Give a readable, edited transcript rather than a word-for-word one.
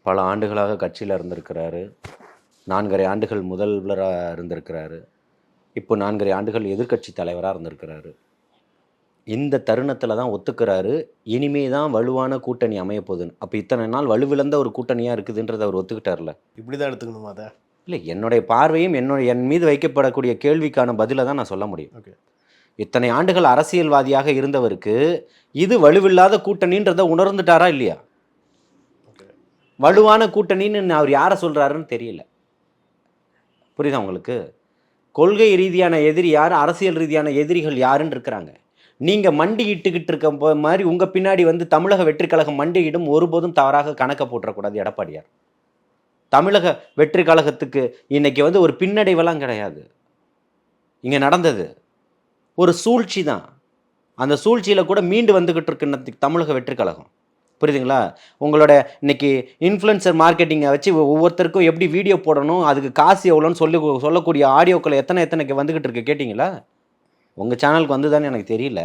பல ஆண்டுகளாக கட்சியில் இருந்திருக்கிறாரு. 4.5 ஆண்டுகள் முதல்வராக இருந்திருக்கிறாரு. இப்போ 4.5 ஆண்டுகள் எதிர்க்கட்சி தலைவராக இருந்திருக்கிறாரு. இந்த தருணத்தில் தான் ஒத்துக்கிறாரு, இனிமே தான் வலுவான கூட்டணி அமைய போகுதுன்னு. அப்போ இத்தனை நாள் வலுவிழந்த ஒரு கூட்டணியாக இருக்குதுன்றதை அவர் ஒத்துக்கிட்டார்ல. இப்படி தான் எடுத்துக்கணுமா அதை? இல்லை, என்னுடைய பார்வையும் என் மீது வைக்கப்படக்கூடிய கேள்விக்கான பதிலை தான் நான் சொல்ல முடியும். ஓகே. இத்தனை ஆண்டுகள் அரசியல்வாதியாக இருந்தவருக்கு இது வலுவில்லாத கூட்டணின்றதை உணர்ந்துட்டாரா இல்லையா? வலுவான கூட்டணின்னு அவர் யாரை சொல்கிறாருன்னு தெரியல. புரியுதா உங்களுக்கு? கொள்கை ரீதியான எதிரி யார், அரசியல் ரீதியான எதிரிகள் யாருன்னு இருக்கிறாங்க. நீங்கள் மண்டியிட்டுக்கிட்டு இருக்க மாதிரி உங்கள் பின்னாடி வந்து தமிழக வெற்றி கழகம் மண்டியிடும் ஒருபோதும் தவறாக கணக்கை போட்டுறக்கூடாது எடப்பாடியார். தமிழக வெற்றி கழகத்துக்கு இன்னைக்கு வந்து ஒரு பின்னடைவெல்லாம் கிடையாது. இங்கே நடந்தது ஒரு சூழ்ச்சி தான். அந்த சூழ்ச்சியில் கூட மீண்டு வந்துக்கிட்டு இருக்கு தமிழக வெற்றி கழகம். புரியுதுங்களா? உங்களோட இன்னைக்கு இன்ஃப்ளூயன்சர் மார்க்கெட்டிங்கை வச்சு ஒவ்வொருத்தருக்கும் எப்படி வீடியோ போடணும், அதுக்கு காசு எவ்வளோன்னு சொல்லக்கூடிய ஆடியோக்களை எத்தனை வந்துக்கிட்டு இருக்கு கேட்டிங்களா? உங்கள் சேனலுக்கு வந்து தானே எனக்கு தெரியல.